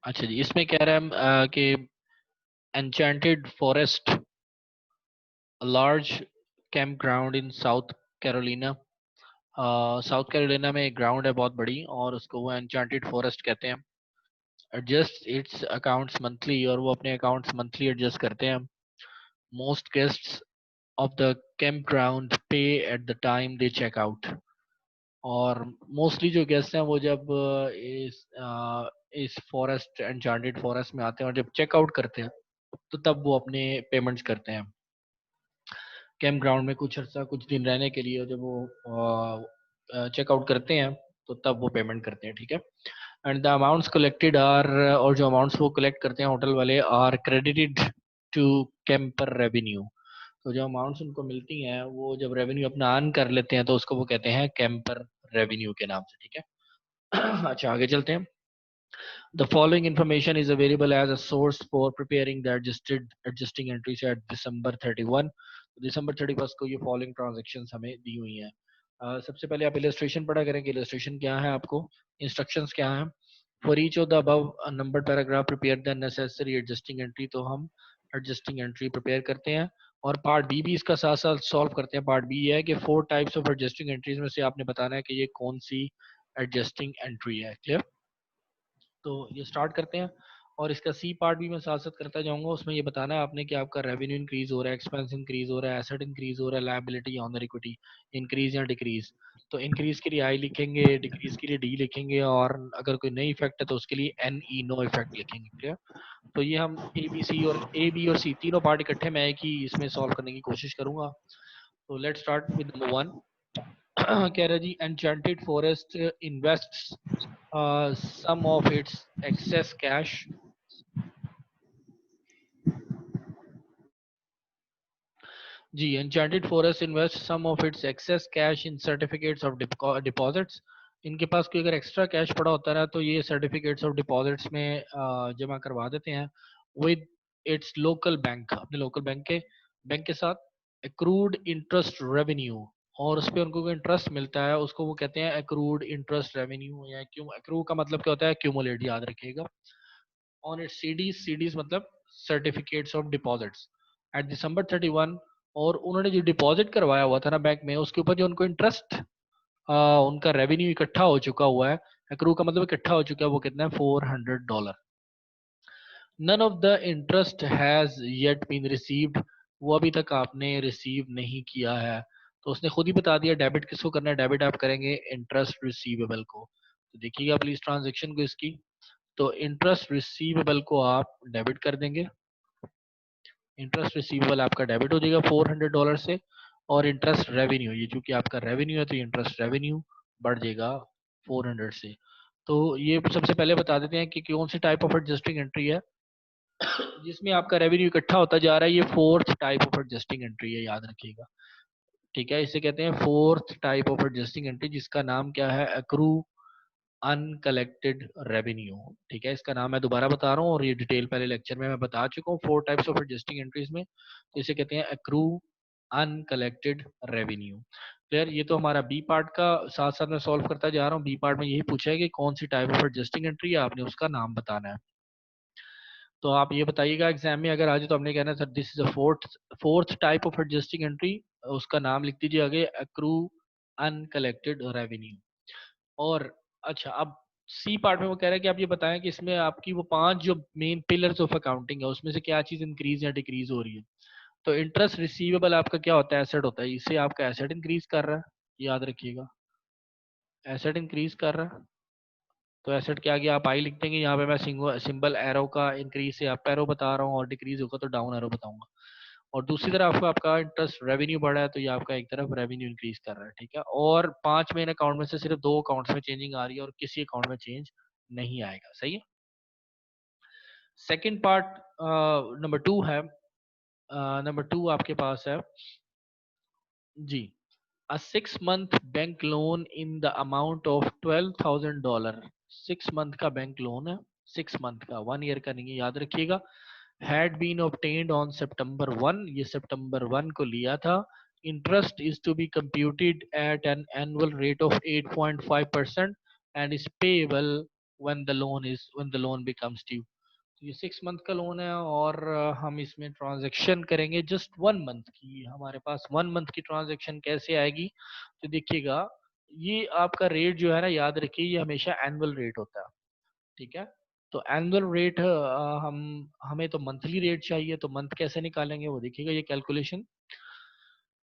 अच्छा जी, इसमें कह रहा है कि enchanted forest, large cap ground इन साउथ कैरोलिना। साउथ कैरोलिना में एक ग्राउंड है बहुत बड़ी, और उसको वो एन्चेंटेड फॉरेस्ट कहते हैं। एडजस्ट इट्स अकाउंट्स मंथली, और वो अपने अकाउंट्स मंथली एडजस्ट करते हैं। Most guests of the camp ground pay at the time they check out. और मोस्टली जो गेस्ट हैं वो जब इस फॉरेस्ट, एन्चेंटेड फॉरेस्ट में आते हैं और जब चेकआउट करते हैं तो तब वो अपने पेमेंट्स करते हैं कैंप ग्राउंड में कुछ अर्सा, कुछ दिन रहने के लिए। जब वो चेकआउट करते हैं तो तब वो पेमेंट करते हैं, ठीक है। And the amounts collected are, और जो अमाउंट्स वो कलेक्ट करते हैं होटल वाले, are credited to camper revenue. तो जो अमाउंट्स उनको मिलती हैं वो जब रेवेन्यू अपना अर्न कर लेते हैं तो उसको वो कहते हैं कैंपर रेवेन्यू के नाम से, ठीक है। अच्छा, आगे चलते हैं। The following information is available as a source for preparing the adjusting entries at December 31। दिसंबर 31 को ये फॉलोइंग ट्रांजेक्शन्स हमें दी हुई हैं। सबसे पहले आप इलस्ट्रेशन पढ़ा करें कि इलस्ट्रेशन क्या है, आपको इंस्ट्रक्शंस क्या हैं। For each of the above number paragraph prepare the necessary adjusting entry. तो हम एडजस्टिंग एंट्री प्रिपेयर करते हैं। और पार्ट बी भी इसका साथ साथ सॉल्व करते हैं। पार्ट बी है कि 4 टाइप्स ऑफ एडजस्टिंग एंट्रीज में से आपने बताना है कि ये कौन सी एडजस्टिंग एंट्री है। क्लियर? तो ये स्टार्ट करते हैं। और इसका सी पार्ट भी मैं साथ साथ करता जाऊंगा। उसमें ये बताना है आपने कि आपका रेवेन्यू इंक्रीज हो रहा है, एक्सपेंस इंक्रीज हो रहा है, एसेट इंक्रीज हो रहा है, लायबिलिटी ऑनर इक्विटी इंक्रीज या डिक्रीज। तो इंक्रीज के लिए आई लिखेंगे, डिक्रीज के लिए डी लिखेंगे, और अगर कोई नई इफेक्ट है तो उसके लिए एन ई नो इफेक्ट लिखेंगे। क्लियर? तो ये हम ए बी सी और ए बी और सी तीनों पार्ट इकट्ठे मैं एक ही इसमें सॉल्व करने की कोशिश करूंगा। तो let's start with number one. कह रहा है जी, enchanted forest invests some of its excess cash. जी, enchanted forest invest some of its excess cash in certificates of deposits. इनके पास कोई अगर एक्स्ट्रा कैश पड़ा होता है तो ये सर्टिफिकेट्स ऑफ डिपॉजिट्स में जमा करवा देते हैं विद इट्स लोकल बैंक, अपने लोकल बैंक के साथ। एक्रूड इंटरेस्ट रेवेन्यू, और उस पर उनको कोई इंटरेस्ट मिलता है उसको वो कहते हैं एक्रूड इंटरेस्ट रेवेन्यू, या क्यों एक्रू का मतलब क्या होता है, क्यूमुलेट, याद रखिएगा। ऑन इट्स सीडीज, सीडीज मतलब सर्टिफिकेट्स ऑफ डिपॉजिट्स एट दिसंबर 31। और उन्होंने जो डिपॉजिट करवाया हुआ था ना बैंक में, उसके ऊपर जो उनको इंटरेस्ट, उनका रेवेन्यू इकट्ठा हो चुका हुआ है, एक्रू का मतलब इकट्ठा हो चुका है, वो कितना है, $400। None of the interest has yet been received, वो अभी तक आपने रिसीव नहीं किया है। तो उसने खुद ही बता दिया डेबिट किसको करना है। डेबिट आप करेंगे इंटरेस्ट रिसीवेबल को। तो देखिएगा प्लीज ट्रांजेक्शन को इसकी। तो इंटरेस्ट रिसीवेबल को आप डेबिट कर देंगे। इंटरेस्ट रिसीवेबल आपका डेबिट हो जाएगा $400 से। और इंटरेस्ट रेवेन्यू, ये चूंकि आपका रेवेन्यू है तो इंटरेस्ट रेवेन्यू बढ़ जाएगा 400 से। तो ये सबसे पहले बता देते हैं कि कौन सी टाइप ऑफ एडजस्टिंग एंट्री है जिसमें आपका रेवेन्यू इकट्ठा होता जा रहा है। ये fourth type of adjusting entry है, याद रखिएगा। ठीक है, इसे कहते हैं fourth type of adjusting entry, जिसका नाम क्या है, एक्रू अनकलेक्टेड रेवेन्यू। ठीक है, इसका नाम मैं दोबारा बता रहा हूँ, और ये डिटेल पहले लेक्चर में मैं बता चुका हूँ। 4 टाइप्स ऑफ एडजस्टिंग एंट्रीज में, तो इसे कहते हैं एक्रू अनकलेक्टेड रेवेन्यू। क्लियर? ये तो हमारा बी पार्ट का साथ साथ मैं सॉल्व करता जा रहा हूँ। बी पार्ट में यही पूछा है कि कौन सी टाइप ऑफ एडजस्टिंग एंट्री है, आपने उसका नाम बताना है। तो आप ये बताइएगा एग्जाम में अगर आ जाए तो हमने कहना है sir this is a fourth type of adjusting entry, उसका नाम लिख दीजिए आगे, एक्रू अनकलेक्टेड रेवेन्यू। और अच्छा, अब सी पार्ट में वो कह रहा है कि आप ये बताएं कि इसमें आपकी वो 5 जो मेन पिलर्स ऑफ अकाउंटिंग है उसमें से क्या चीज इंक्रीज या डिक्रीज हो रही है। तो इंटरेस्ट रिसीवेबल आपका क्या होता है, एसेट होता है। इससे आपका एसेट इंक्रीज कर रहा है, याद रखिएगा, एसेट इंक्रीज कर रहा है। तो एसेट के आगे आप आई लिख देंगे। यहाँ पे मैं सिंबल एरो का इंक्रीज से अप एरो बता रहा हूँ, और डिक्रीज होगा तो डाउन एरो बताऊंगा। और दूसरी तरफ आपका इंटरेस्ट रेवेन्यू बढ़ा है तो ये आपका एक तरफ रेवेन्यू इंक्रीज कर रहा है। ठीक है, और 5 मेन अकाउंट में से सिर्फ 2 अकाउंट्स में चेंजिंग आ रही है और किसी अकाउंट में चेंज नहीं आएगा। सही है। सेकंड पार्ट नंबर 2 है। नंबर 2 आपके पास है जी, a 6 month bank loan in the amount of $12,000। 6 month का बैंक लोन है, 6 मंथ का, 1 ईयर का नहीं है, याद रखिएगा। Had been obtained on September 1, ये September 1 को लिया था। Interest is to be computed at an annual rate of 8.5% and is payable when the loan becomes due. तो ये 6 मंथ का लोन है और हम इसमें ट्रांजैक्शन करेंगे जस्ट 1 मंथ की। हमारे पास 1 मंथ की ट्रांजैक्शन कैसे आएगी, तो देखिएगा ये आपका रेट जो है ना, याद रखिए ये हमेशा एनुअल रेट होता है, ठीक है। तो एनुअल रेट हमें तो मंथली रेट चाहिए, तो मंथ कैसे निकालेंगे वो देखिएगा। ये कैलकुलेशन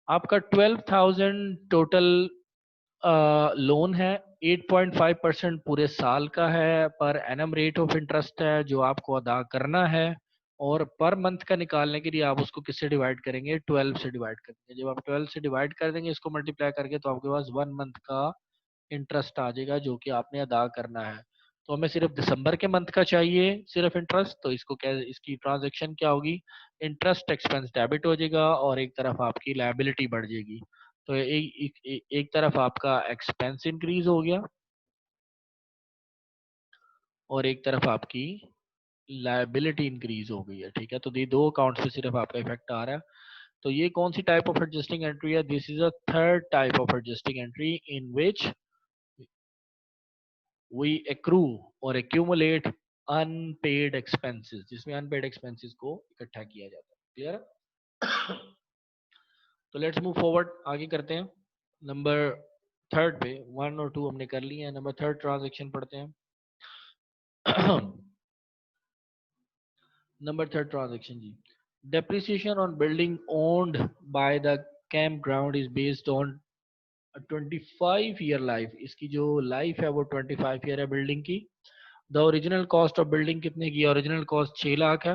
आपका 12,000 टोटल लोन है, 8.5% पूरे साल का है, per annum rate of interest है जो आपको अदा करना है। और पर मंथ का निकालने के लिए आप उसको किससे डिवाइड करेंगे, 12 से डिवाइड करेंगे। जब आप 12 से डिवाइड कर देंगे इसको मल्टीप्लाई करके, तो आपके पास 1 मंथ का इंटरेस्ट आ जाएगा जो कि आपने अदा करना है। तो हमें सिर्फ दिसंबर के मंथ का चाहिए सिर्फ इंटरेस्ट, तो इसको क्या, इसकी ट्रांजैक्शन क्या होगी, इंटरेस्ट एक्सपेंस डेबिट हो जाएगा और एक तरफ आपकी लायबिलिटी बढ़ जाएगी। तो एक तरफ आपका एक्सपेंस इंक्रीज हो गया और एक तरफ आपकी लायबिलिटी इंक्रीज हो गई है, ठीक है। तो ये दो अकाउंट से सिर्फ आपका इफेक्ट आ रहा है। तो ये कौन सी टाइप ऑफ एडजस्टिंग एंट्री है, this is a third type of adjusting entry in which we accrue or accumulate unpaid expenses, जिसमें unpaid expenses को इकट्ठा किया जाता है। क्लियर? तो लेट्स मूव फॉरवर्ड, आगे करते हैं। नंबर थर्ड पे 1 और 2 हमने कर लिए हैं, नंबर थर्ड ट्रांजेक्शन पढ़ते हैं। Number third transaction G, depreciation on building owned by the campground is based on 25 year life. इसकी जो लाइफ है वो 25 ईयर है बिल्डिंग की। The original cost of building कितने की है, ओरिजिनल कॉस्ट 6 लाख है।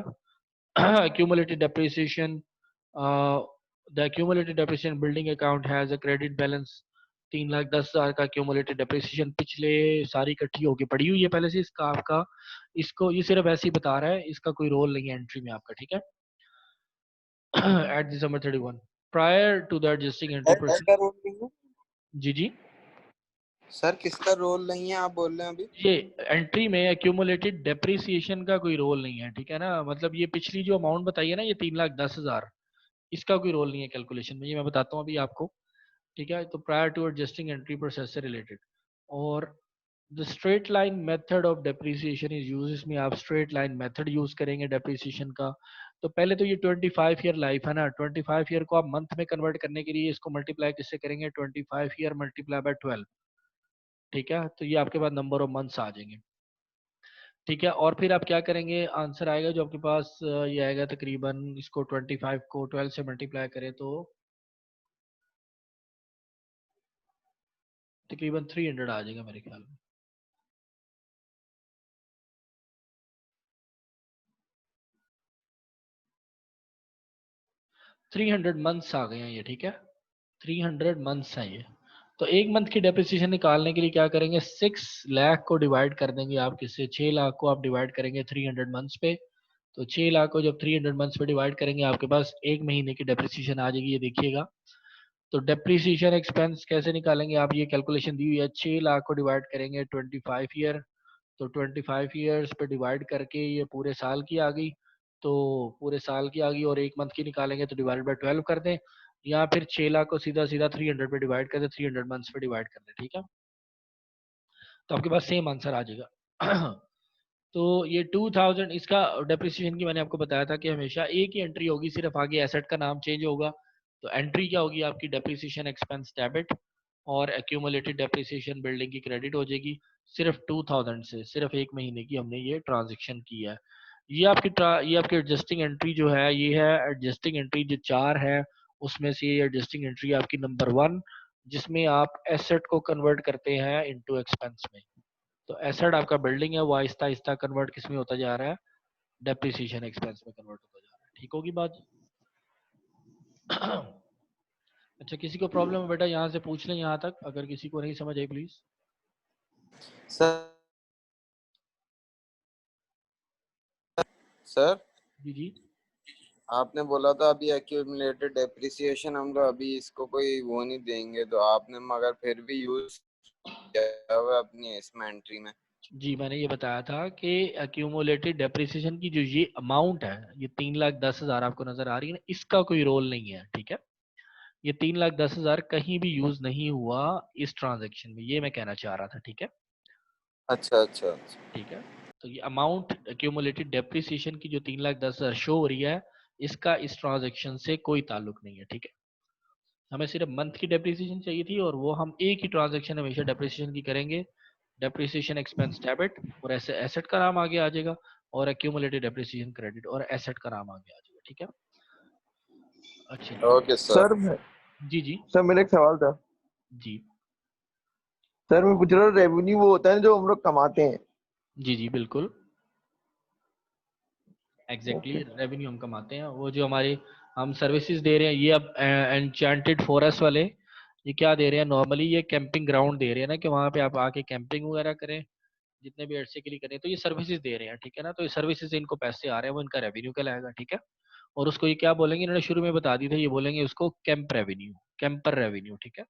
accumulated depreciation, the accumulated depreciation building account has a credit balance 3,10,000 का accumulated depreciation पिछले सारी इकट्ठी होके पड़ी हुई है पहले से। इसका आपका, इसको ये सिर्फ ऐसे ही बता रहा है, इसका कोई रोल नहीं है एंट्री में आपका, ठीक है। at December 31 prior to the adjusting entry sir process। किसका रोल नहीं है? जी जी, सर किसका रोल नहीं है आप बोल रहे हैं अभी? ये एंट्री में एक्यूमुलेटेड डेप्रिसिएशन का कोई रोल नहीं है, ठीक है ना। मतलब ये पिछली जो अमाउंट बताई है ना, ये 3,10,000, इसका कोई रोल नहीं है कैलकुलेशन में, ये मैं बताता हूँ अभी आपको, ठीक है। तो prior to adjusting entry process से रिलेटेड। और the straight line method of depreciation is use, इसमें आप स्ट्रेट लाइन मेथड यूज करेंगे डेप्रिसिएशन का। तो पहले तो ये 25 ईयर लाइफ है ना, 25 ईयर को आप मंथ में कन्वर्ट करने के लिए इसको मल्टीप्लाई किससे करेंगे, 25 ईयर मल्टीप्लाई बाय 12, ठीक है। तो ये आपके पास नंबर ऑफ मंथ्स आ जाएंगे, ठीक है। और फिर आप क्या करेंगे, आंसर आएगा जो आपके पास ये आएगा तकरीबन, इसको 25 को 12 से मल्टीप्लाई करें तो तकरीबन 300 आ जाएगा मेरे ख्याल में। 300 मंथ्स आ गए हैं ये, ठीक है। 300 मंथ्स हैं ये। तो एक मंथ की डेप्रिसिएशन निकालने के लिए क्या करेंगे, 6 लाख को डिवाइड कर देंगे आप किससे, 6 लाख को आप डिवाइड करेंगे 300 मंथ्स पे। तो 6 लाख को जब 300 मंथ्स पे डिवाइड करेंगे आपके पास एक महीने की डेप्रिसिएशन आ जाएगी, ये देखिएगा। तो डेप्रिसिएशन एक्सपेंस कैसे निकालेंगे आप, ये कैलकुलेशन दी हुई है, 6 लाख को डिवाइड करेंगे 25 ईयर। तो 25 ईयर्स पे डिवाइड करके ये पूरे साल की आ गई, तो पूरे साल की आ गई। और एक मंथ की निकालेंगे तो डिवाइड बाय 12 कर दें, या फिर 6 लाख को सीधा सीधा 300 पे डिवाइड कर दें, 300 मंथ्स पे डिवाइड कर दें, ठीक है। तो आपके पास सेम आंसर आ जाएगा। तो ये 2000, इसका डेप्रिसिएशन की मैंने आपको बताया था कि हमेशा एक ही एंट्री होगी, सिर्फ आगे एसेट का नाम चेंज होगा। तो एंट्री क्या होगी आपकी, डेप्रिसिएशन एक्सपेंस डेबिट, और एक्यूमुलेटेड डेप्रिसिएशन बिल्डिंग की क्रेडिट हो जाएगी। सिर्फ 2000 से सिर्फ एक महीने की हमने ये ट्रांजेक्शन की है। ये आपकी एडजस्टिंग एंट्री जो है, ये है एडजस्टिंग एंट्री जो 4 है उसमें से ये एडजस्टिंग एंट्री आपकी नंबर 1, जिसमें आप एसेट को कन्वर्ट करते हैं इनटू एक्सपेंस में। तो एसेट आपका बिल्डिंग है, वो आहिस्ता आहिस्ता कन्वर्ट किस में होता जा रहा है, डेप्रिसिएशन एक्सपेंस में कन्वर्ट होता जा रहा है, ठीक होगी बात। अच्छा, किसी को प्रॉब्लम है बेटा यहाँ से पूछ लें, यहाँ तक अगर किसी को नहीं समझ आई प्लीज। सर सर जी जी, आपने बोला था अभी एक्यूमुलेटेड डेप्रिसिएशन हम लोग अभी इसको कोई वो नहीं देंगे, तो आपने मगर फिर भी यूज किया हुआ अपनी इसमें एंट्री में। जी मैंने ये बताया था कि एक्यूमुलेटेड डेप्रिसिएशन की जो ये अमाउंट है, ये 3,10,000 आपको नजर आ रही है ना, इसका कोई रोल नहीं है, ठीक है। ये 3,10,000 कहीं भी यूज नहीं हुआ इस ट्रांजेक्शन में, ये मैं कहना चाह रहा था, ठीक है। अच्छा अच्छा अच्छा। ठीक है। तो ये अमाउंट एक्यूमुलेटेड डेप्रिसिएशन की जो 3,10,000 शो हो रही है, इसका इस ट्रांजेक्शन से कोई ताल्लुक नहीं है। ठीक है, हमें सिर्फ मंथ की डेप्रिसिएशन चाहिए थी और वो हम एक ही ट्रांजेक्शन हमेशा डेप्रिसिएशन की करेंगे। डेप्रिसिएशन एक्सपेंस डेबिट और ऐसे एसेट का नाम आगे आ जाएगा, और एक्यूमुलेटेड डेप्रिसिएशन क्रेडिट और एसेट का नाम आगे आ जाएगा। ठीक है, अच्छा जी। Okay sir. सर जी जी सर मेरा एक सवाल था। जी सर मैं पूछ रहा हूँ, रेवेन्यू वो होता है जो हम लोग कमाते हैं। जी जी बिल्कुल ओके। एग्जैक्टली, रेवेन्यू हम कमाते हैं, वो जो हमारे हम सर्विसेज दे रहे हैं। ये अब एनचेंटेड फॉरेस्ट वाले ये क्या दे रहे हैं, नॉर्मली ये कैंपिंग ग्राउंड दे रहे हैं ना, कि वहाँ पे आप आके कैंपिंग वगैरह करें, जितने भी अरसे के लिए करें, तो ये सर्विसेज दे रहे हैं। ठीक है ना, तो ये सर्विसेज से इनको पैसे आ रहे हैं, वो इनका रेवेन्यू कहलाएगा। ठीक है, और उसको ये क्या बोलेंगे, इन्होंने शुरू में बता दी था, ये बोलेंगे उसको कैंप रेवेन्यू, कैंपर रेवेन्यू। ठीक है,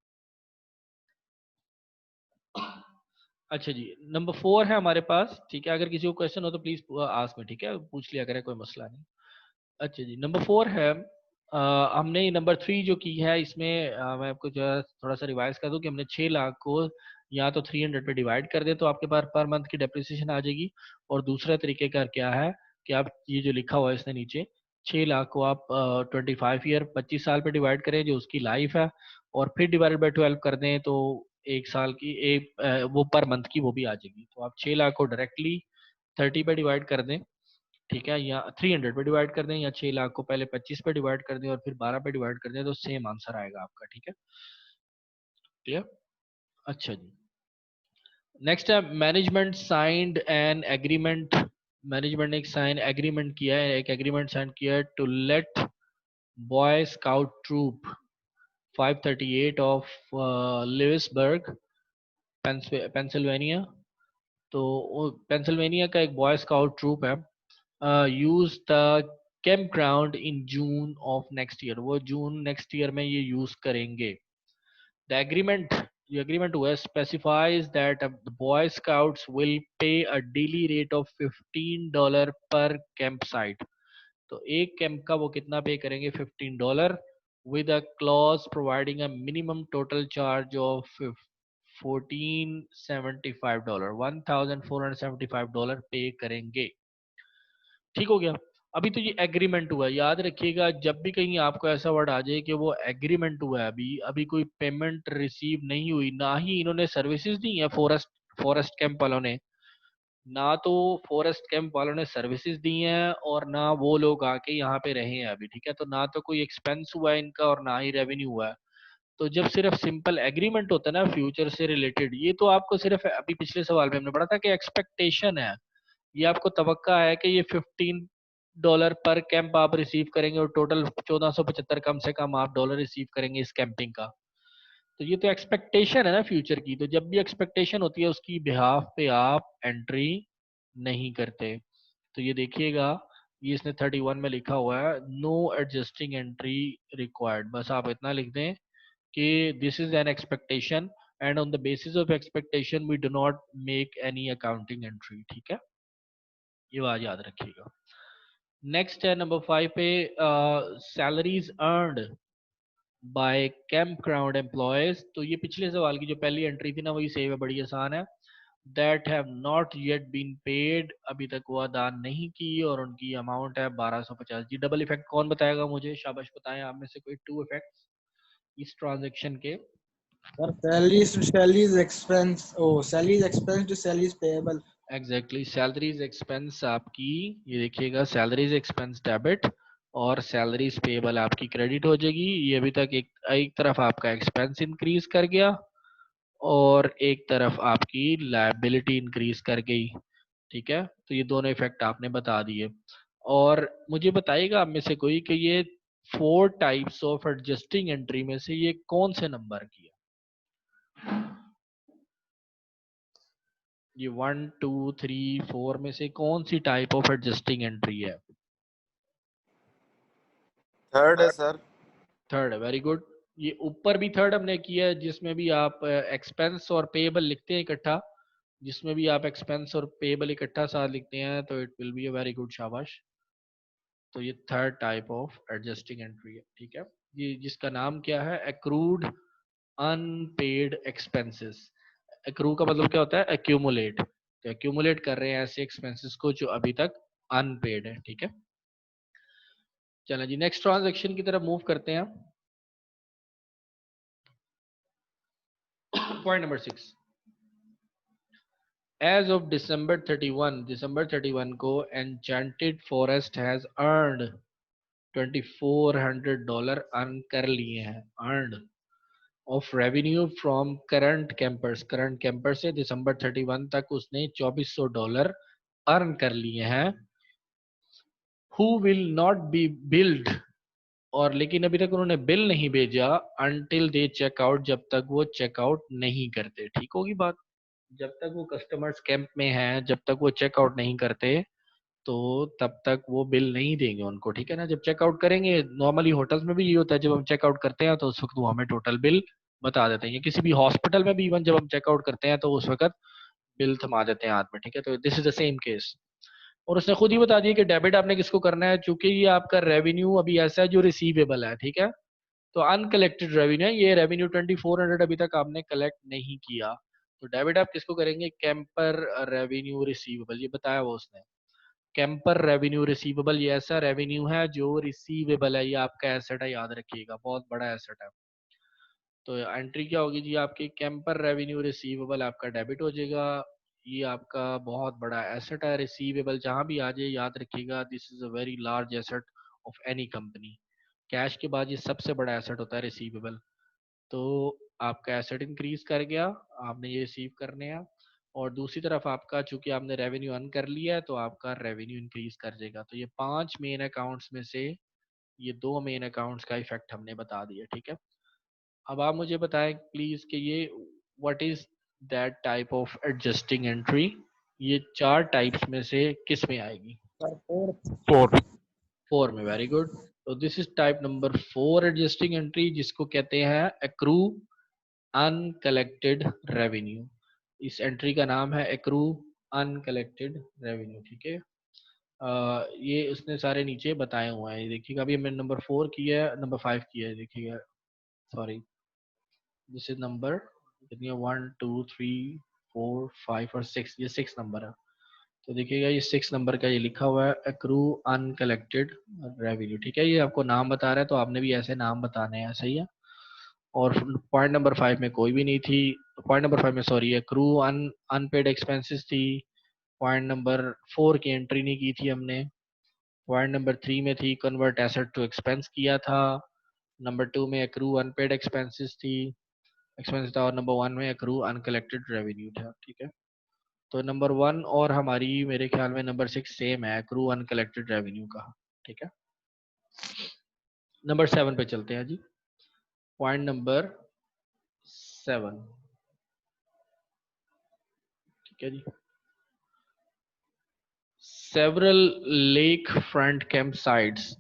अच्छा जी। नंबर 4 है हमारे पास। ठीक है, अगर किसी को क्वेश्चन हो तो प्लीज आस्क में, ठीक है, पूछ लिया करें, कोई मसला नहीं। अच्छा जी, नंबर 4 है, हमने नंबर 3 जो की है, इसमें मैं आपको जो है थोड़ा सा रिवाइज कर दूं कि हमने 6 लाख को या तो 300 पे डिवाइड कर दें तो आपके पास पर मंथ की डेप्रिसिएशन आ जाएगी। और दूसरा तरीके का क्या है कि आप ये जो लिखा हुआ है इसने नीचे, 6 लाख को आप 25 ईयर 25 साल पे डिवाइड करें जो उसकी लाइफ है, और फिर डिवाइडेड बाई 12 कर दें तो एक साल की एक वो पर मंथ की वो भी आ जाएगी। तो आप 6 लाख को डायरेक्टली 30 पे डिवाइड कर दें, ठीक है, या 300 पे डिवाइड कर दें, या 6 लाख को पहले 25 पे डिवाइड कर दें और फिर 12 पे डिवाइड कर दें, तो सेम आंसर आएगा आपका। ठीक है, क्लियर। अच्छा जी, नेक्स्ट है management signed an agreement. Management ने एक साइन एग्रीमेंट किया है, एक एग्रीमेंट साइन किया है to let boy scout troop 538 of Lewisburg Pennsylvania. तो पेंसिल्वेनिया का एक बॉय स्काउट ट्रूप है, use the camp ground in June of next year, वो जून नेक्स्ट ईयर में ये यूज करेंगे। द एग्रीमेंट, जो एग्रीमेंट हुआ specifies that the boy scouts will pay a daily rate of $15 पर कैंप साइट। तो एक कैंप का वो कितना पे करेंगे, $15, with a clause providing a minimum total charge of $1475, $1475 पे करेंगे। ठीक हो गया। अभी तो ये एग्रीमेंट हुआ है, याद रखिएगा जब भी कहीं आपको ऐसा वर्ड आ जाए कि वो एग्रीमेंट हुआ है, अभी अभी कोई पेमेंट रिसीव नहीं हुई, ना ही इन्होंने सर्विसेज दी है फॉरेस्ट फॉरेस्ट कैंप वालों ने, ना तो फॉरेस्ट कैंप वालों ने सर्विसेज दी हैं, और ना वो लोग आके यहाँ पे रहे हैं अभी। ठीक है, तो ना तो कोई एक्सपेंस हुआ है इनका और ना ही रेवेन्यू हुआ है। तो जब सिर्फ सिंपल एग्रीमेंट होता है ना फ्यूचर से रिलेटेड, ये तो आपको सिर्फ अभी पिछले सवाल में हमने पढ़ा था कि एक्सपेक्टेशन है, ये आपको तवक्का है कि ये $15 पर कैंप आप रिसीव करेंगे और टोटल 1475 कम से कम आप डॉलर रिसीव करेंगे इस कैंपिंग का। तो ये तो एक्सपेक्टेशन है ना फ्यूचर की, तो जब भी एक्सपेक्टेशन होती है उसकी बिहाफ पे आप एंट्री नहीं करते। तो ये देखिएगा, ये इसने 31 में लिखा हुआ है, नो एडजस्टिंग एंट्री रिक्वायर्ड, बस आप इतना लिख दें कि this is an expectation and on the basis of expectation we do not make any accounting entry. ठीक है, ये बात याद रखिएगा। नेक्स्ट है नंबर 5 पे, salaries earned bye camp ground employees. तो ये पिछले सवाल की जो पहली एंट्री थी ना वही सेव है, बड़ी आसान है। That have not yet been paid, अभी तक वो अदा नहीं की, और उनकी अमाउंट है 1250 जी। डबल इफेक्ट कौन बताएगा मुझे, शाबाश बताएं आप में से कोई 2 इफेक्ट्स इस ट्रांजेक्शन के। Sir, salaries to salaries expense. Oh, salaries expense to salaries payable. Exactly, salaries expense आपकी, ये देखिएगा सैलरीज एक्सपेंस डेबिट और सैलरीज पेबल आपकी क्रेडिट हो जाएगी। ये अभी तक एक एक तरफ आपका एक्सपेंस इंक्रीज कर गया और एक तरफ आपकी लायबिलिटी इंक्रीज कर गई। ठीक है, तो ये दोनों इफेक्ट आपने बता दिए। और मुझे बताइएगा आप में से कोई कि ये 4 टाइप्स ऑफ एडजस्टिंग एंट्री में से ये कौन से नंबर की है, ये 1 2 3 4 में से कौन सी टाइप ऑफ एडजस्टिंग एंट्री है। थर्ड है सर। थर्ड है, वेरी गुड। ये ऊपर भी थर्ड हमने किया है, जिसमें भी आप एक्सपेंस और पेएबल लिखते हैं इकट्ठा, जिसमें भी आप एक्सपेंस और पेएबल इकट्ठा साथ लिखते हैं तो it will be a very good, शाबाश। तो ये third type of adjusting entry है। ठीक है, ये जिसका नाम क्या है, एक्रूड अनपेड एक्सपेंसेस। एक्रू का मतलब क्या होता है, एक्यूमुलेट। तो एक्यूमुलेट कर रहे हैं ऐसे एक्सपेंसेस को जो अभी तक अनपेड है, ठीक है। चलें जी, नेक्स्ट ट्रांजैक्शन की तरफ मूव करते हैं। Point number 6, as of December 31 को enchanted forest has earned $2400 earn कर लिए हैं, earned of revenue from current campers से दिसंबर 31 तक उसने $2400 अर्न कर लिए हैं। Who will not be build, और लेकिन अभी तक उन्होंने बिल नहीं भेजा, अनटिल दे चेकआउट, जब तक वो चेकआउट नहीं करते। ठीक होगी बात, जब तक वो कस्टमर्स कैंप में हैं, जब तक वो चेकआउट नहीं करते तो तब तक वो बिल नहीं देंगे उनको, ठीक है ना। जब चेकआउट करेंगे, नॉर्मली होटल्स में भी ये होता है, जब हम चेकआउट करते हैं तो उस वक्त वो हमें टोटल बिल बता देते हैं, या किसी भी हॉस्पिटल में भी इवन जब हम चेकआउट करते हैं तो उस वक्त बिल थमा देते हैं हाथ में, ठीक है। तो this is the same case. और उसने खुद ही बता दिया कि डेबिट आपने किसको करना है, चूंकि ये आपका रेवेन्यू अभी ऐसा है जो रिसीवेबल है, ठीक है। तो अनकलेक्टेड रेवेन्यू है ये, रेवेन्यू 2400 अभी तक आपने कलेक्ट नहीं किया, तो डेबिट आप किसको करेंगे, कैंपर रेवेन्यू रिसीवेबल, ये बताया वो उसने। कैंपर रेवेन्यू रिसीवेबल ये ऐसा रेवेन्यू है जो रिसीवेबल है, ये आपका एसेट है, याद रखिएगा, बहुत बड़ा एसेट है। तो एंट्री क्या होगी जी आपकी, कैंपर रेवेन्यू रिसीवेबल आपका डेबिट हो जाएगा। ये आपका बहुत बड़ा एसेट है, रिसीवेबल जहां भी आ जाए याद रखिएगा, this is a very large asset of any company. Cash के बाद ये सबसे बड़ा एसेट होता है रिसीवेबल। तो आपका एसेट इंक्रीज कर गया, आपने ये रिसीव करने हैं, और दूसरी तरफ आपका चूंकि आपने रेवेन्यू अर्न कर लिया है तो आपका रेवेन्यू इंक्रीज कर जाएगा। तो ये 5 मेन अकाउंट्स में से ये 2 मेन अकाउंट्स का इफेक्ट हमने बता दिया, ठीक है। अब आप मुझे बताएं प्लीज कि ये what is that type of adjusting entry, ये 4 टाइप्स में से किस में आएगी, सर फोर्थ। 4 में, वेरी गुड। तो this is type number 4 adjusting entry, जिसको कहते हैं एक्रू अनकलेक्टेड रेवेन्यू। इस एंट्री का नाम है एक्रू अनकलेक्टेड रेवेन्यू, ठीक है। ये उसने सारे नीचे बताए हुए हैं, देखिएगा अभी हमने नंबर 4 किया है, नंबर 5 किया है, देखिएगा, सॉरी, दिस इज नंबर कितनी है, 1 2 3 4 5 और 6, ये 6 नंबर है। तो देखिएगा ये 6 नंबर का ये लिखा हुआ है एक्रू अनकलेक्टेड रेवेन्यू, ठीक है। ये आपको नाम बता रहा है तो आपने भी ऐसे नाम बताने हैं, सही है। और पॉइंट नंबर 5 में कोई भी नहीं थी, पॉइंट नंबर 5 में सॉरी एक्रू अनपेड एक्सपेंसेस थी। पॉइंट नंबर 4 की एंट्री नहीं की थी हमने। पॉइंट नंबर 3 में थी कन्वर्ट एसेट टू एक्सपेंस किया था। नंबर 2 में एक्रू अनपेड एक्सपेंसेस थी, एक्सपेंस था, और नंबर 1 में एक्रू अनकलेक्टेड रेवेन्यू था, ठीक है। तो नंबर 1 और हमारी मेरे ख्याल में नंबर 6 सेम है, एक्रू अनकलेक्टेड रेवेन्यू का, ठीक है। नंबर 7 पे चलते हैं जी। पॉइंट नंबर 7, ठीक है जी। Several lake front camp sites,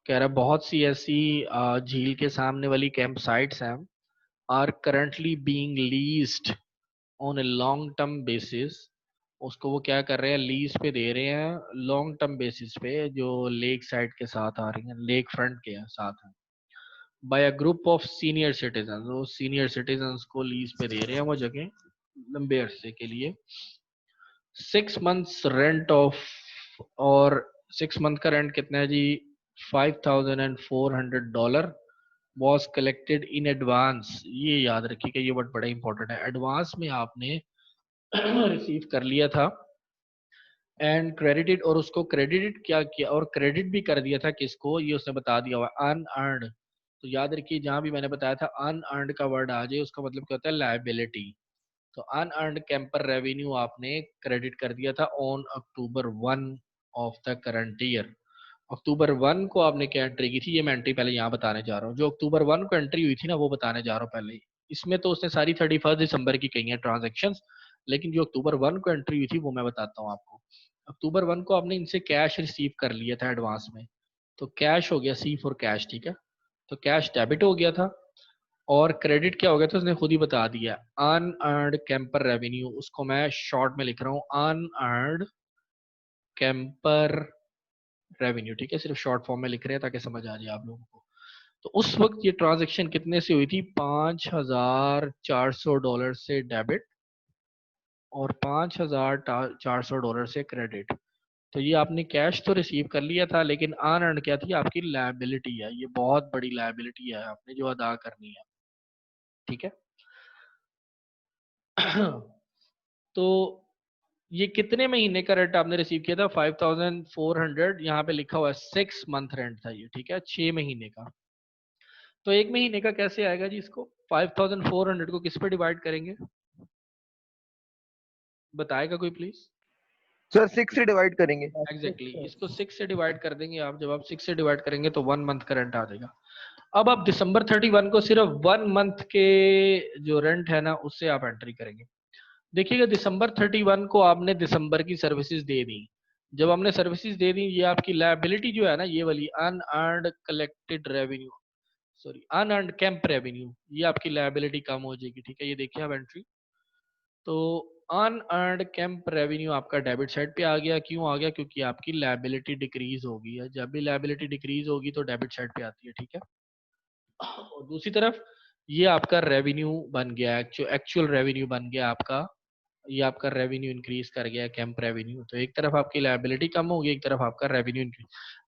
कह रहा बहुत सी ऐसी झील के सामने वाली कैंप साइट्स हैं, are currently being leased on a long term basis. उसको वो क्या कर रहे हैं, लीज पे दे रहे हैं लॉन्ग टर्म बेसिस पे, जो लेक साइड के साथ आ रही हैं, लेक फ्रंट के साथ हैं, by a group of senior citizen. वो सीनियर सिटीजन को लीज पे दे रहे हैं वो जगह लंबे अरसे के लिए। 6 मंथ्स रेंट ऑफ, और 6 मंथ का रेंट कितना है जी, $5,400 वॉज कलेक्टेड इन एडवांस। ये याद रखिएगा, ये वर्ड बड़ा इंपॉर्टेंट है, एडवांस में आपने रिसीव कर लिया था, एंड क्रेडिटेड, और उसको क्रेडिटेड क्या किया, और क्रेडिट भी कर दिया था किसको, ये उसने बता दिया हुआ, अनअर्न्ड। तो याद रखिए जहां भी मैंने बताया था अनअर्न्ड का वर्ड आ जाए उसका मतलब क्या होता है, लायबिलिटी। तो अनअर्न्ड कैंपर रेवेन्यू आपने क्रेडिट कर दिया था on October 1 of the current year. October 1 को आपने क्या एंट्री की थी, ये मैं एंट्री पहले यहाँ बताने जा रहा हूँ, जो अक्टूबर 1 को एंट्री हुई थी ना वो बताने जा रहा हूँ पहले। इसमें तो उसने सारी 31 दिसंबर की कही है ट्रांजेक्शन, लेकिन जो अक्टूबर 1 को एंट्री हुई थी वो मैं बताता हूँ आपको। अक्टूबर 1 को आपने इनसे कैश रिसीव कर लिया था एडवांस में, तो कैश हो गया, सी फॉर कैश, ठीक है। तो कैश डेबिट हो गया था, और क्रेडिट क्या हो गया था उसने खुद ही बता दिया, अनअर्न्ड कैंपर रेवेन्यू, उसको मैं शॉर्ट में लिख रहा हूँ अनअर्न्ड कैंपर रेवेन्यू, ठीक है। सिर्फ शॉर्ट फॉर्म में लिख रहे हैं ताकि समझ आ जाए आप लोगों को। तो उस वक्त ये ट्रांजैक्शन कितने से हुई थी, $5,400 से डेबिट, और $5,400 से क्रेडिट। तो ये आपने कैश तो रिसीव कर लिया था, लेकिन अनअर्न क्या थी, आपकी लायबिलिटी है, ये बहुत बड़ी लायबिलिटी है आपने जो अदा करनी है। ठीक है। तो ये कितने महीने का रेंट आपने रिसीव किया था? 5,400, यहाँ पे लिखा हुआ है 6 मंथ रेंट था ये। ठीक है, 6 महीने का। तो एक महीने का कैसे आएगा जी? इसको 5,400 को किस पे डिवाइड करेंगे, बताएगा कोई प्लीज? सर 6 से डिवाइड करेंगे। एग्जैक्टली इसको 6 से डिवाइड कर देंगे आप। जब आप 6 से डिवाइड करेंगे तो 1 मंथ का रेंट आ जाएगा। अब आप दिसंबर 31 को सिर्फ 1 मंथ के जो रेंट है ना उससे आप एंट्री करेंगे। देखिएगा, दिसंबर 31 को आपने दिसंबर की सर्विसेज दे दी। जब हमने सर्विसेज दे दी, ये आपकी लायबिलिटी जो है ना, ये वाली unearned collected revenue, sorry unearned camp revenue, ये आपकी लायबिलिटी कम हो जाएगी। ठीक है, ये देखिए आप एंट्री। तो अनअर्न्ड कैंप रेवेन्यू आपका डेबिट साइड पे आ गया। क्यों आ गया? क्योंकि आपकी लायबिलिटी डिक्रीज होगी है। जब भी लायबिलिटी डिक्रीज होगी तो डेबिट साइड पे आती है। ठीक है। और दूसरी तरफ ये आपका रेवेन्यू बन गया, एक्चुअल रेवेन्यू बन गया आपका। ये आपका रेवेन्यू इंक्रीज कर गया कैंप रेवेन्यू। तो एक तरफ आपकी लायबिलिटी कम होगी, एक तरफ आपका रेवेन्यू इंक्रीज।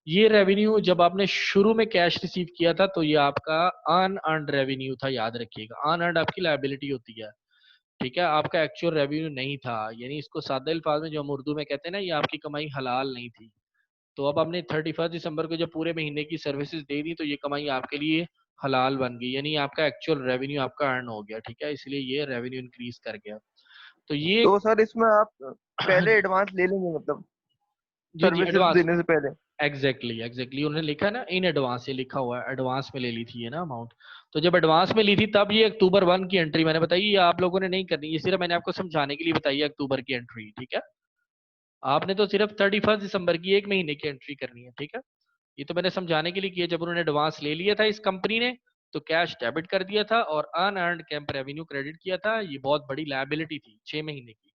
ये रेवेन्यू जब आपने शुरू में कैश रिसीव किया था तो ये आपका अनअर्न्ड रेवेन्यू था, याद रखिएगा। अनअर्न्ड आपकी लायबिलिटी होती है। ठीक है, आपका एक्चुअल रेवेन्यू नहीं था, यानी इसको सादे अल्फाज में जो हम उर्दू में कहते हैं ना, ये आपकी कमाई हलाल नहीं थी। तो अब आपने 31 दिसंबर को जब पूरे महीने की सर्विसेज दे दी तो ये कमाई आपके लिए हलाल बन गई, यानी आपका एक्चुअल रेवेन्यू आपका अर्न हो गया। ठीक है, इसलिए ये रेवेन्यू इंक्रीज कर गया। तो ये तो सर इसमें आप हाँ पहले जी, एडवांस ले लेंगे, मतलब जी जी सर्विसेज एडवांस। देने से पहले। एग्जैक्टली उन्होंने लिखा है ना इन एडवांस, ये लिखा हुआ है एडवांस में ले ली थी ये ना अमाउंट। तो जब एडवांस में ली थी तब ये अक्टूबर 1 की एंट्री मैंने बताई, ये आप लोगों ने नहीं करनी, ये सिर्फ मैंने आपको समझाने के लिए बताई है अक्टूबर की एंट्री। ठीक है, आपने तो सिर्फ 31 दिसंबर की एक महीने की एंट्री करनी है। ठीक है, ये तो मैंने समझाने के लिए किया। जब उन्होंने एडवांस ले लिया था इस कंपनी ने तो कैश डेबिट कर दिया था और अनअर्न्ड कैंप रेवेन्यू क्रेडिट किया था। ये बहुत बड़ी लायबिलिटी थी 6 महीने की।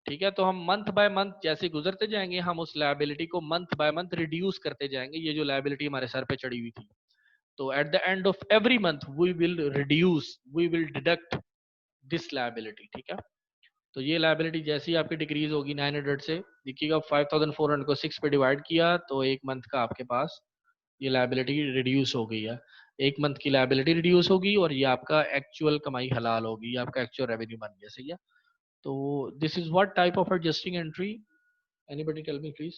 ठीक है, तो हम मंथ बाय मंथ जैसे गुजरते जाएंगे हम उस लायबिलिटी को मंथ बाय मंथ रिड्यूस करते जाएंगे। ये जो लायबिलिटी हमारे सर पे चढ़ी हुई थी, तो at the end of every month we will deduct this liability. ठीक है, तो ये लायबिलिटी जैसे ही आपकी डिक्रीज होगी 900 से, देखिएगा 5400 को 6 पे डिवाइड किया तो एक मंथ का आपके पास ये लायबिलिटी रिड्यूस हो गई है। एक मंथ की लायबिलिटी रिड्यूस होगी और ये आपका एक्चुअल कमाई हलाल होगी, ये आपका एक्चुअल रेवेन्यू बन गया। सही है। तो this is what type of adjusting entry, anybody tell me please?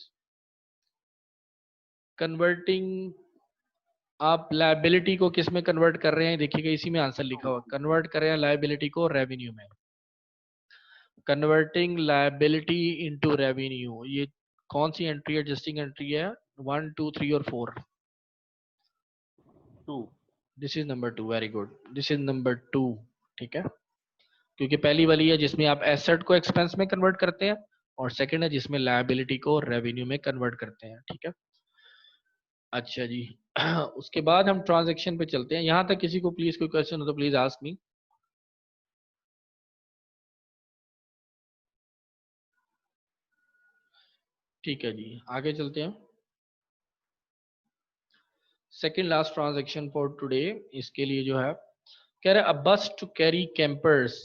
Converting, आप लायबिलिटी को किस में कन्वर्ट कर रहे हैं? देखिएगा इसी में आंसर लिखा हुआ, कन्वर्ट कर रहे हैं लायबिलिटी को रेवेन्यू में। कन्वर्टिंग लायबिलिटी इनटू रेवेन्यू, ये कौन सी एंट्री एडजस्टिंग एंट्री है? 1 2 3 और 4? 2। This is number 2, very good, this is number 2। ठीक है, क्योंकि पहली वाली है जिसमें आप एसेट को एक्सपेंस में कन्वर्ट करते हैं और सेकंड है जिसमें लायबिलिटी को रेवेन्यू में कन्वर्ट करते हैं। ठीक है, अच्छा जी। उसके बाद हम ट्रांजैक्शन पे चलते हैं। यहाँ तक किसी को प्लीज कोई क्वेश्चन हो तो प्लीज आस्क मी। ठीक है जी, आगे चलते हैं। Second last transaction for today, इसके लिए जो है कह रहे हैं अ बस टू कैरी कैंपर्स।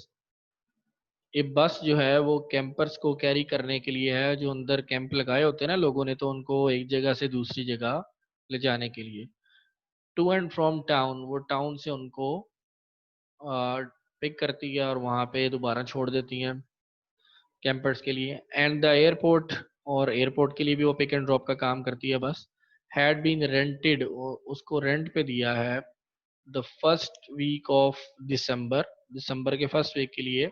ये बस जो है वो कैंपर्स को कैरी करने के लिए है, जो अंदर कैंप लगाए होते हैं ना लोगों ने, तो उनको एक जगह से दूसरी जगह ले जाने के लिए। टू एंड फ्रॉम टाउन, वो टाउन से उनको पिक करती है और वहां पे दोबारा छोड़ देती हैं कैंपर्स के लिए। एंड द एयरपोर्ट, और एयरपोर्ट के लिए भी वो पिक एंड ड्रॉप का काम करती है बस। हैड बीन रेंटेड, उसको रेंट पे दिया है the first week of December, December के फर्स्ट वीक के लिए,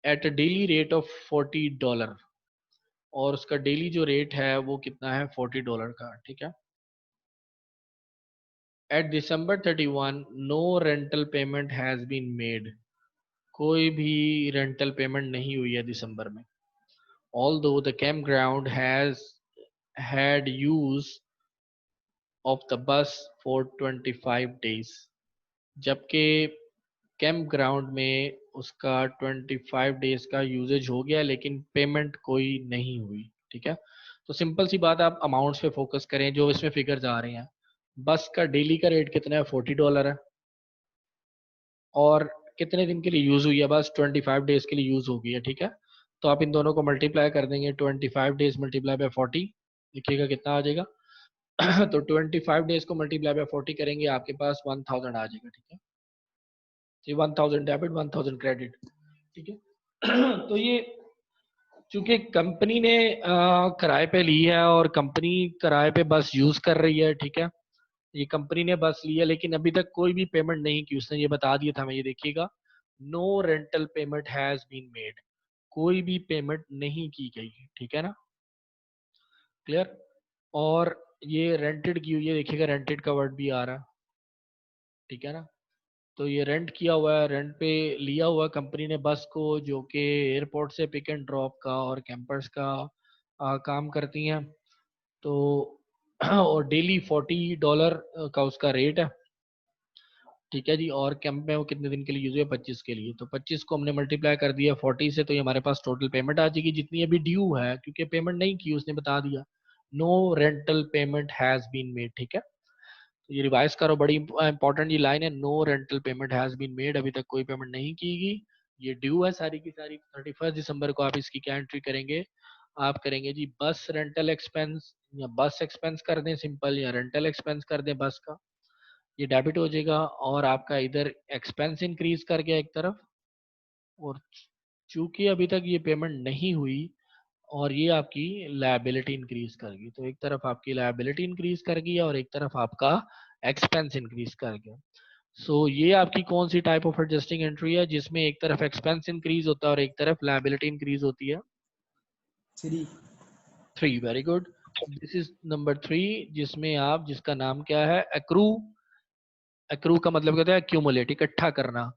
at a daily rate of $40। और उसका डेली जो रेट है वो कितना है? $40 का। ठीक है, एट दिसंबर 31 no rental payment has been made, कोई भी रेंटल पेमेंट नहीं हुई है दिसंबर में। although the campground has had use of the bus for 25 days, जबकि कैंप ग्राउंड में उसका 25 डेज का यूजेज हो गया लेकिन पेमेंट कोई नहीं हुई। ठीक है, तो सिंपल सी बात, आप अमाउंट्स पे फोकस करें जो इसमें फिगर्स आ रहे हैं। बस का डेली का रेट कितना है? $40 है। और कितने दिन के लिए यूज हुई है? बस 25 डेज के लिए यूज हो गई है। ठीक है, तो आप इन दोनों को मल्टीप्लाई कर देंगे, 25 डेज मल्टीप्लाई बाय 40, देखिएगा कितना आ जाएगा। तो 25 डेज को मल्टीप्लाई बाय 40 करेंगे, आपके पास 1000 आ जाएगा, ठीक है। तो 1000 डेबिट 1000 क्रेडिट, ठीक है। तो ये चूंकि कंपनी ने किराए पे ली है और कंपनी किराए पे बस यूज कर रही है, ठीक है, ये कंपनी ने बस लिया लेकिन अभी तक कोई भी पेमेंट नहीं की, उसने ये बता दिया था हमें, ये देखिएगा, no rental payment has been made, कोई भी पेमेंट नहीं की गई, ठीक है ना, क्लियर। और ये रेंटेड की हुई है, देखिएगा रेंटेड का वर्ड भी आ रहा है, ठीक है ना। तो ये रेंट किया हुआ है, रेंट पे लिया हुआ कंपनी ने बस को, जो कि एयरपोर्ट से पिक एंड ड्रॉप का और कैंपर्स का काम करती हैं। तो और डेली $40 का उसका रेट है, ठीक है जी। और कैंप में वो कितने दिन के लिए यूज है, 25 के लिए। तो 25 को हमने मल्टीप्लाई कर दिया 40 से, तो ये हमारे पास टोटल पेमेंट आ जाएगी जितनी अभी ड्यू है, क्योंकि पेमेंट नहीं की उसने बता दिया, no rental payment has been made, ठीक है। तो ये रिवाइज करो, बड़ी इंपॉर्टेंट ये लाइन है, no rental payment has been made, अभी तक कोई पेमेंट नहीं की गई, ये ड्यू है सारी की सारी। 31 दिसंबर को आप इसकी क्या एंट्री करेंगे, आप करेंगे जी बस रेंटल एक्सपेंस, या बस एक्सपेंस कर दें सिंपल, या रेंटल एक्सपेंस कर दें बस का, ये डेबिट हो जाएगा। और आपका इधर एक्सपेंस इंक्रीज कर गया एक तरफ, और चूंकि अभी तक ये पेमेंट नहीं हुई, और ये आपकी लायबिलिटी इंक्रीज कर गई, तो एक तरफ आपकी लायबिलिटी इंक्रीज कर गई और एक तरफ आपका एक्सपेंस इंक्रीज कर गया। सो ये आपकी कौन सी टाइप ऑफ एडजस्टिंग एंट्री है जिसमें एक तरफ एक्सपेंस इंक्रीज होता है और एक तरफ लायबिलिटी इंक्रीज होती है? 3, very good. This is number 3, जिसमें आप, जिसका नाम क्या है, एक्रू। एक्रू का मतलब कहता है एक्यूमुलेट, इकट्ठा करना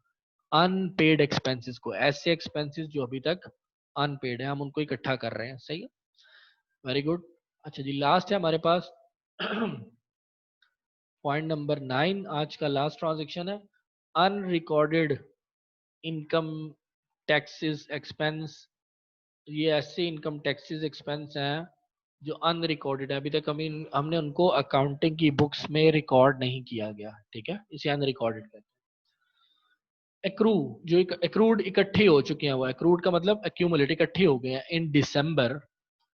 अनपेड एक्सपेंसेस को, ऐसे एक्सपेंसेस जो अभी तक अनपेड है हम उनको इकट्ठा कर रहे हैं, सही है, वेरी गुड। अच्छा जी, लास्ट है हमारे पास पॉइंट नंबर 9, आज का लास्ट ट्रांजेक्शन है, अनरिकॉर्डेड इनकम टैक्सेस एक्सपेंस। ये ऐसे इनकम टैक्सेस एक्सपेंस हैं जो अनरिकॉर्डेड है, अभी तक हमने उनको अकाउंटिंग की बुक्स में रिकॉर्ड नहीं किया गया, ठीक है, इसे अनरिकॉर्डेड कहते हैं। एक्रू, जो एक्रूड इकट्ठे हो चुके हैं, वो एक्रूड का मतलब एक्यूमुलेट, इकट्ठे हो गए हैं इन दिसंबर,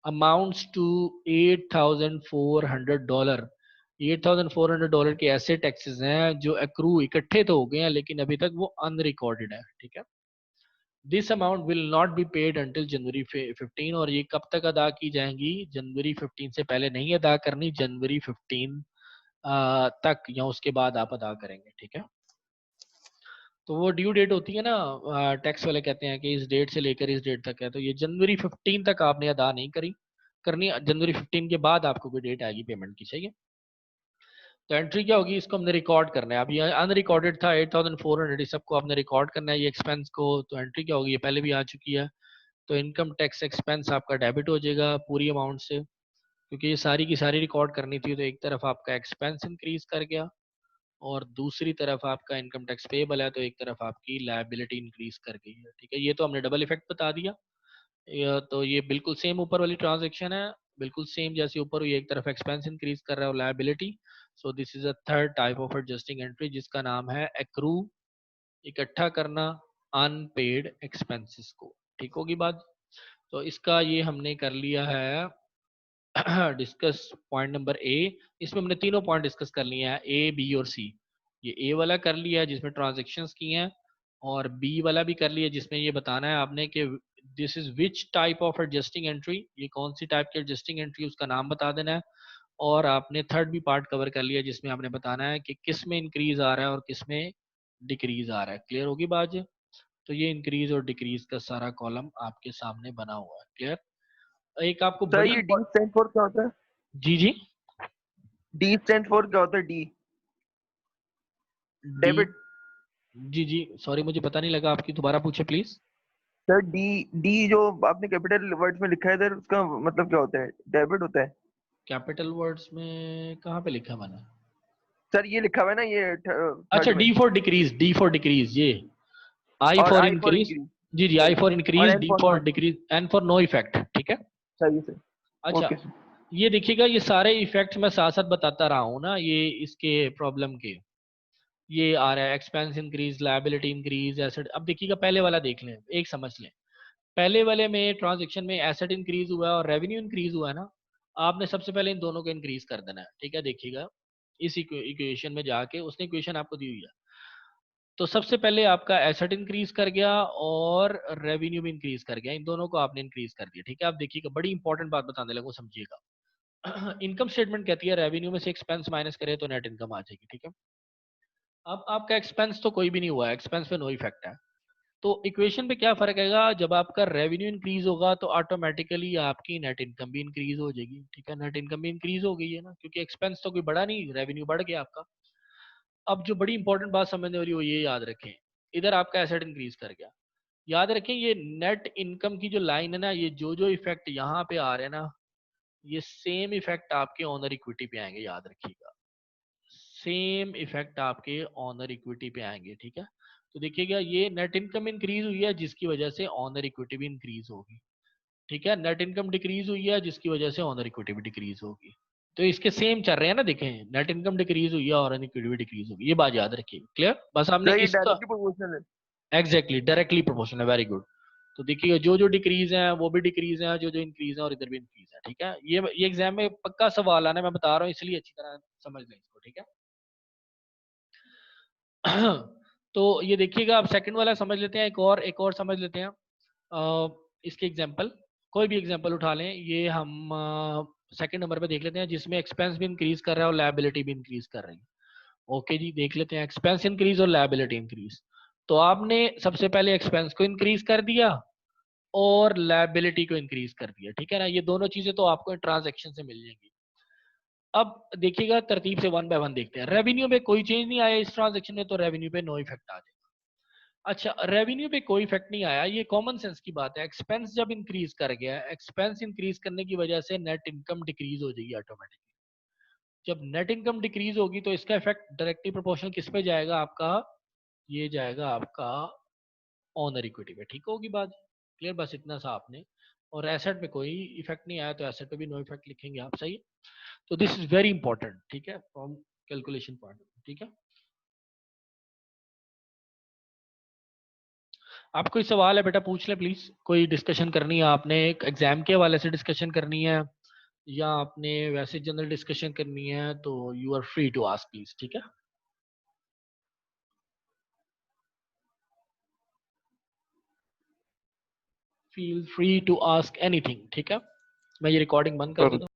अमाउंट्स टू $8,400। $8,400 के ऐसे टैक्सेस हैं जो एक्रू, इकट्ठे तो हो गए हैं लेकिन अभी तक वो अनरिकॉर्डेड है, ठीक है। This amount will not be paid until January 15, और ये कब तक अदा की जाएंगी, जनवरी 15 से पहले नहीं अदा करनी, जनवरी 15 तक या उसके बाद आप अदा करेंगे, ठीक है। तो वो ड्यू डेट होती है ना, टैक्स वाले कहते हैं कि इस डेट से लेकर इस डेट तक है, तो ये जनवरी 15 तक आपने अदा नहीं करनी, जनवरी 15 के बाद आपको कोई डेट आएगी पेमेंट की, सही है। तो एंट्री क्या होगी, इसको हमने रिकॉर्ड करना है, अब ये अनरिकॉर्डेड था 8400, सबको आपने रिकॉर्ड करना है ये एक्सपेंस को, तो एंट्री क्या होगी, ये पहले भी आ चुकी है। तो इनकम टैक्स एक्सपेंस आपका डेबिट हो जाएगा पूरी अमाउंट से, क्योंकि ये सारी की सारी रिकॉर्ड करनी थी, तो एक तरफ आपका एक्सपेंस इंक्रीज कर गया और दूसरी तरफ आपका इनकम टैक्स पेबल है, तो एक तरफ आपकी लायबिलिटी इंक्रीज कर गई है, ठीक है। ये तो हमने डबल इफेक्ट बता दिया। तो ये बिल्कुल सेम ऊपर वाली ट्रांजेक्शन है, बिल्कुल सेम जैसे ऊपर हुई, एक तरफ एक्सपेंस इंक्रीज कर रहा है और liability. So this is a third type of adjusting entry जिसका नाम है एक्रू, इकट्ठा करना अनपेड एक्सपेंसेस को, ठीक होगी बात। तो इसका ये हमने कर लिया है डिस्कस पॉइंट नंबर ए, इसमें हमने तीनों पॉइंट डिस्कस कर लिए हैं, ए बी और सी। ये ए वाला कर लिया है जिसमें ट्रांजेक्शन्स की हैं, और बी वाला भी कर लिया जिसमें ये बताना है आपने कि this is which type of adjusting entry, ये कौन सी टाइप की एडजस्टिंग एंट्री, उसका नाम बता देना है। और आपने थर्ड भी पार्ट कवर कर लिया जिसमें आपने बताना है कि किस में इंक्रीज आ रहा है और किस में डिक्रीज आ रहा है, क्लियर होगी बात। तो ये इंक्रीज और डिक्रीज का सारा कॉलम आपके सामने बना हुआ है, क्लियर। एक आपको सर बड़ी ये डी स्टैंड फॉर क्या होता है? जी जी, डी स्टैंड फॉर क्या होता है? D D, debit. जी जी, सॉरी मुझे पता नहीं लगा, आपकी दोबारा पूछे प्लीज। सर डी, डी जो आपने कैपिटल वर्ड्स में लिखा है इधर, उसका मतलब क्या होता है? डेबिट होता है? कैपिटल वर्ड्स में कहाँ पे लिखा मैंने? सर ये लिखा हुआ है ना, ये अच्छा, थर्ड में। D for decrease, D for decrease, ये आई और for I for increase, increase. जी जी, आई सही। फॉर और increase, N D for for not. Decrease, N for no effect, ठीक है। सही है सर। अच्छा, ओके सर। ये देखिएगा, ये सारे इफेक्ट्स मैं साथ साथ बताता रहा हूँ ना, ये इसके प्रॉब्लम के, ये आ रहा है expense increase, liability increase, asset. अब देखिएगा पहले वाला देख लें, एक समझ लें। पहले वाले में ट्रांजेक्शन में एसेट इंक्रीज हुआ है और रेवेन्यू इंक्रीज हुआ है ना, आपने सबसे पहले इन दोनों को इंक्रीज कर देना है, ठीक है। देखिएगा इस इक्वेशन में जाके, उसने इक्वेशन आपको दी हुई है, तो सबसे पहले आपका एसेट इंक्रीज कर गया और रेवेन्यू भी इंक्रीज कर गया, इन दोनों को आपने इंक्रीज कर दिया, ठीक है। आप देखिएगा बड़ी इंपॉर्टेंट बात बताने लगो, समझिएगा। इनकम स्टेटमेंट कहती है रेवेन्यू में से एक्सपेंस माइनस करे तो नेट इनकम आ जाएगी, ठीक है। अब आपका एक्सपेंस तो कोई भी नहीं हुआ है, एक्सपेंस पे नो इफेक्ट है, तो इक्वेशन पे क्या फर्क आएगा, जब आपका रेवेन्यू इंक्रीज होगा तो ऑटोमेटिकली आपकी नेट इनकम भी इंक्रीज हो जाएगी, ठीक है। नेट इनकम भी इंक्रीज हो गई है ना, क्योंकि एक्सपेंस तो कोई बढ़ा नहीं, रेवेन्यू बढ़ गया आपका। अब जो बड़ी इंपॉर्टेंट बात समझने वाली वो ये याद रखें, इधर आपका एसेट इंक्रीज कर गया, याद रखें ये नेट इनकम की जो लाइन है ना, ये जो जो इफेक्ट यहाँ पे आ रहे हैं ना, ये सेम इफेक्ट आपके ऑनर इक्विटी पे आएंगे, याद रखिएगा, सेम इफेक्ट आपके ऑनर इक्विटी पे आएंगे, ठीक है। तो देखिएगा ये नेट इनकम इंक्रीज हुई है जिसकी वजह से ऑनर इक्विटी भी इंक्रीज होगी, ठीक है। नेट इनकम डिक्रीज हुई है जिसकी वजह से ऑनर इक्विटी भी डिक्रीज होगी, तो इसके सेम चल रहे हैं ना, देखें नेट इनकम डिक्रीज हुई है और ऑनर इक्विटी भी डिक्रीज होगी, ये बात याद रखिए, क्लियर। बस हमने तो ये इसका डायरेक्टली प्रोपोर्शनल है। एग्जैक्टली डायरेक्टली प्रोपोर्शनल है, वेरी गुड। तो देखिएगा जो जो डिक्रीज है वो भी डिक्रीज है, जो जो इंक्रीज है और इधर भी इंक्रीज है, ठीक है। ये एग्जाम में पक्का सवाल आना, मैं बता रहा हूँ, इसलिए अच्छी तरह समझ लें इसको, ठीक है। तो ये देखिएगा, आप सेकंड वाला समझ लेते हैं, एक और समझ लेते हैं। इसके एग्जांपल, कोई भी एग्जांपल उठा लें, ये हम सेकंड नंबर पे देख लेते हैं, जिसमें एक्सपेंस भी इंक्रीज कर रहा है और लायबिलिटी भी इंक्रीज कर रही है। ओके जी, देख लेते हैं एक्सपेंस इंक्रीज और लायबिलिटी इंक्रीज। तो आपने सबसे पहले एक्सपेंस को इंक्रीज कर दिया और लायबिलिटी को इंक्रीज कर दिया, ठीक है ना। ये दोनों चीजें तो आपको ट्रांजेक्शन से मिल जाएंगी। अब देखिएगा तरतीब से वन बाय वन देखते हैं। रेवेन्यू में कोई चेंज नहीं आया इस ट्रांजेक्शन में, तो रेवेन्यू पे नो इफेक्ट आ जाएगा। अच्छा, रेवेन्यू पे कोई इफेक्ट नहीं आया, ये कॉमन सेंस की बात है। एक्सपेंस जब इंक्रीज कर गया, एक्सपेंस इंक्रीज करने की वजह से नेट इनकम डिक्रीज हो जाएगी ऑटोमेटिकली। जब नेट इनकम डिक्रीज होगी तो इसका इफेक्ट डायरेक्टली प्रोपोर्शनल किस पे जाएगा आपका, ये जाएगा आपका ऑनर इक्विटी पे, ठीक होगी बात, क्लियर। बस इतना सा आपने, और एसेट पे कोई इफेक्ट नहीं आया तो एसेट पे भी नो इफेक्ट लिखेंगे आप, सही है। तो दिस इज वेरी इंपॉर्टेंट, ठीक है, फ्रॉम कैलकुलेशन पॉइंट, ठीक है। आप कोई सवाल है बेटा पूछ ले प्लीज, कोई डिस्कशन करनी है आपने, एग्जाम के हवाले से डिस्कशन करनी है या आपने वैसे जनरल डिस्कशन करनी है, तो you are free to ask please, ठीक है। Feel free to ask anything, ठीक है। मैं ये रिकॉर्डिंग बंद कर देता हूँ।